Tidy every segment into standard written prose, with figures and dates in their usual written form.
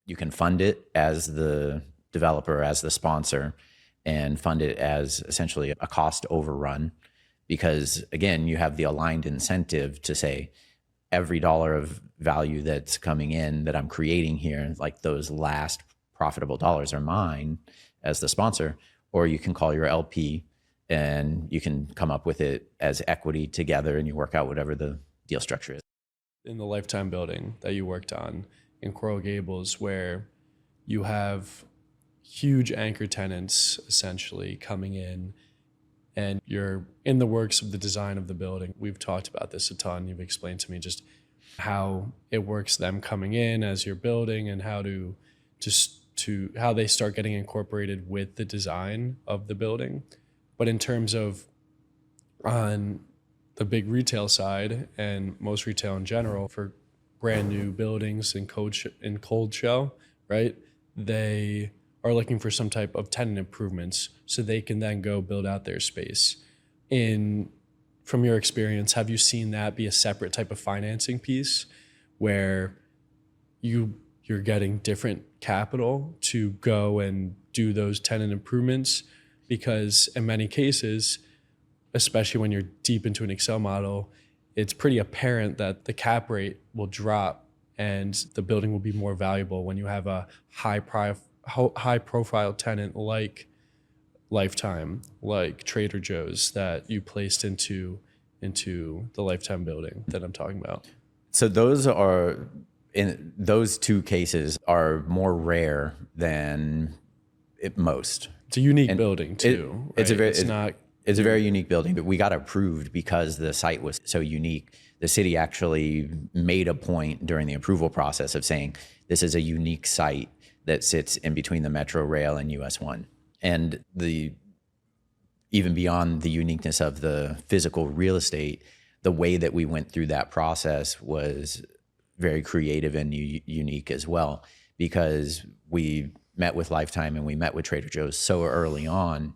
You can fund it as the developer, as the sponsor, and fund it as essentially a cost overrun. Because again, you have the aligned incentive to say every dollar of value that's coming in that I'm creating here, like those last profitable dollars are mine as the sponsor, or you can call your LP and you can come up with it as equity together and you work out whatever the deal structure is. In the Lifetime building that you worked on in Coral Gables, where you have huge anchor tenants essentially coming in and you're in the works of the design of the building. We've talked about this a ton. You've explained to me just how it works, them coming in as you're building and how how they start getting incorporated with the design of the building. But in terms of on the big retail side and most retail in general for brand new buildings in cold shell, right? They are looking for some type of tenant improvements so they can then go build out their space. From your experience, have you seen that be a separate type of financing piece where you're getting different capital to go and do those tenant improvements? Because in many cases, especially when you're deep into an Excel model, it's pretty apparent that the cap rate will drop and the building will be more valuable when you have a high profile tenant like Lifetime, like Trader Joe's that you placed into the Lifetime building that I'm talking about. So those two cases are more rare than most. It's a unique building too. It's not. It's a very unique building, but we got approved because the site was so unique. The city actually made a point during the approval process of saying this is a unique site that sits in between the Metro Rail and US 1. And even beyond the uniqueness of the physical real estate, the way that we went through that process was very creative and unique as well, because we met with Lifetime and we met with Trader Joe's so early on.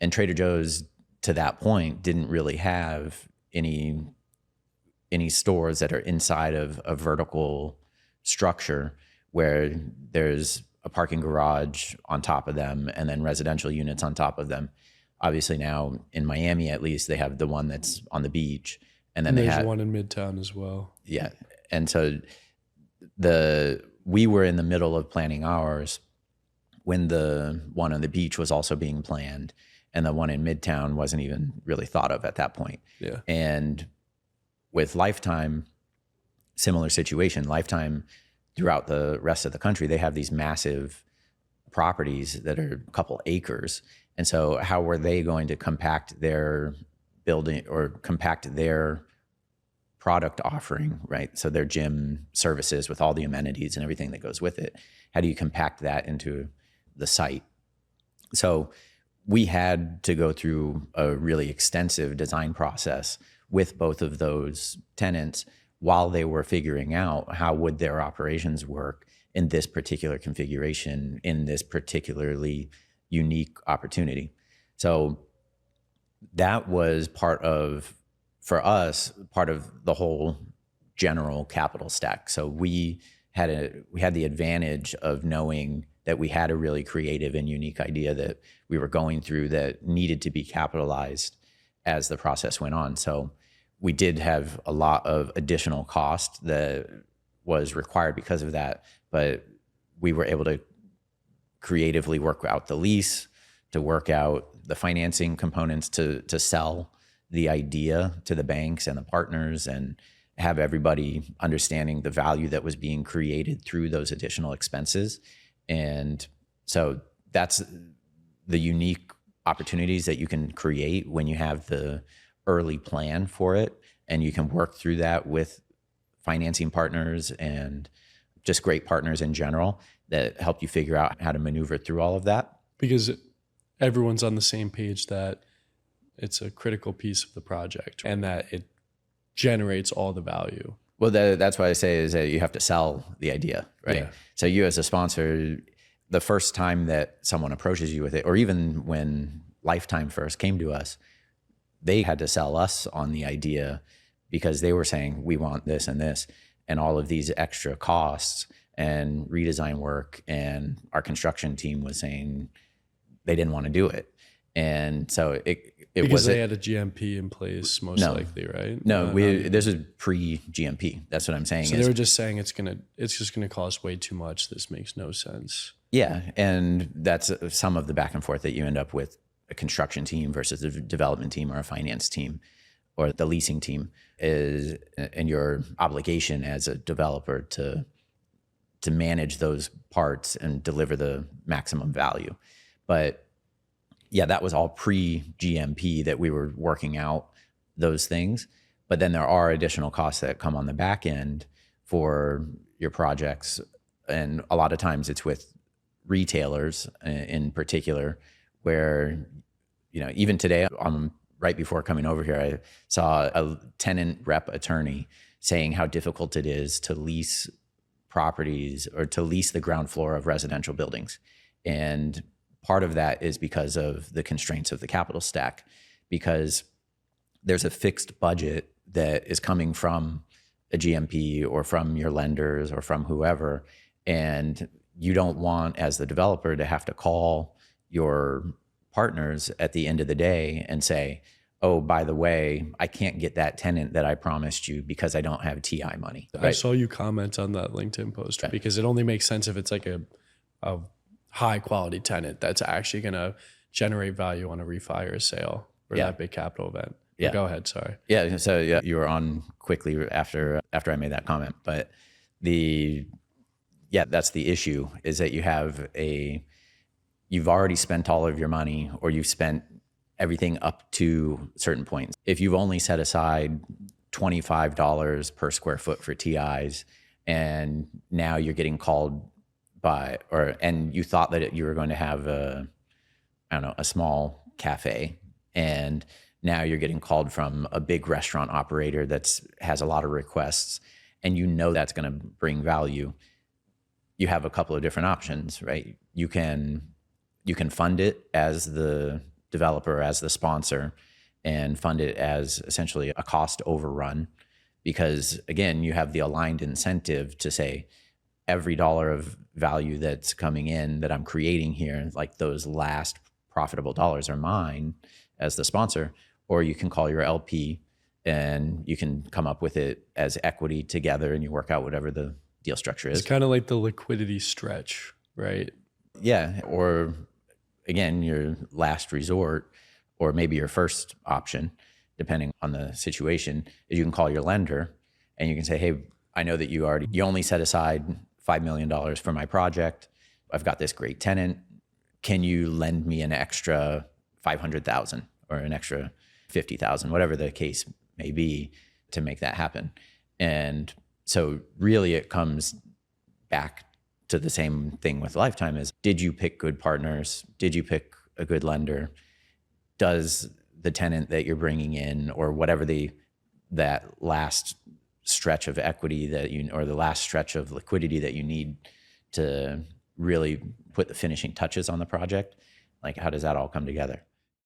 And Trader Joe's, to that point, didn't really have any stores that are inside of a vertical structure where there's a parking garage on top of them and then residential units on top of them. Obviously now in Miami, at least, they have the one that's on the beach. And then there's one in Midtown as well. Yeah. And so we were in the middle of planning ours when the one on the beach was also being planned. And the one in Midtown wasn't even really thought of at that point. Yeah. And with Lifetime, similar situation. Lifetime, throughout the rest of the country, they have these massive properties that are a couple acres. And so how were they going to compact their building or compact their product offering, right? So their gym services with all the amenities and everything that goes with it. How do you compact that into the site? So we had to go through a really extensive design process with both of those tenants while they were figuring out how would their operations work in this particular configuration, in this particularly unique opportunity. So that was for us, part of the whole general capital stack. So we had the advantage of knowing that we had a really creative and unique idea that we were going through that needed to be capitalized as the process went on. So we did have a lot of additional cost that was required because of that, but we were able to creatively work out the lease, to work out the financing components, to sell the idea to the banks and the partners and have everybody understanding the value that was being created through those additional expenses. And so that's the unique opportunities that you can create when you have the early plan for it, and you can work through that with financing partners and just great partners in general that help you figure out how to maneuver through all of that. Because everyone's on the same page that it's a critical piece of the project and that it generates all the value. Well, that's what I say is that you have to sell the idea, right? Yeah. So you as a sponsor, the first time that someone approaches you with it, or even when Lifetime first came to us, they had to sell us on the idea because they were saying, we want this and this and all of these extra costs. and redesign work, and our construction team was saying they didn't want to do it. And so it Because was they had a GMP in place, most No. likely, right? no, this is pre-GMP. That's what I'm saying. So they were just saying it's just gonna cost way too much. This makes no sense. Yeah, and that's some of the back and forth that you end up with a construction team versus a development team or a finance team or the leasing team is, and your obligation as a developer to manage those parts and deliver the maximum value. But yeah, that was all pre-GMP that we were working out those things. But then there are additional costs that come on the back end for your projects. And a lot of times it's with retailers in particular, where, even today, right before coming over here, I saw a tenant rep attorney saying how difficult it is to lease properties or to lease the ground floor of residential buildings. And part of that is because of the constraints of the capital stack, because there's a fixed budget that is coming from a GMP or from your lenders or from whoever. And you don't want, as the developer, to have to call your partners at the end of the day and say, oh, by the way, I can't get that tenant that I promised you because I don't have TI money. I saw you comment on that LinkedIn post, Right. because it only makes sense if it's like a high quality tenant that's actually going to generate value on a refi or a sale or Yeah. that big capital event. Yeah. But go ahead. Sorry. Yeah. So yeah, you were on quickly after I made that comment, but that's the issue, is that you've already spent all of your money, or you've spent everything up to certain points. If you've only set aside $25 per square foot for TIs, and now you're getting called and you thought that you were going to have a small cafe, and now you're getting called from a big restaurant operator has a lot of requests, and that's going to bring value. You have a couple of different options, right? You can fund it as the developer, as the sponsor, and fund it as essentially a cost overrun, because again, you have the aligned incentive to say, every dollar of value that's coming in that I'm creating here, like those last profitable dollars, are mine as the sponsor. Or you can call your LP and you can come up with it as equity together, and you work out whatever the deal structure is. It's kind of like the liquidity stretch, right? Yeah. Or again, your last resort, or maybe your first option, depending on the situation, is you can call your lender and you can say, hey, I know that you only set aside $5 million for my project. I've got this great tenant. Can you lend me an extra 500,000 or an extra 50,000, whatever the case may be, to make that happen? And so really it comes back to the same thing with Lifetime: is, did you pick good partners? Did you pick a good lender? Does the tenant that you're bringing in, or whatever that last stretch of equity or the last stretch of liquidity that you need to really put the finishing touches on the project, like, how does that all come together?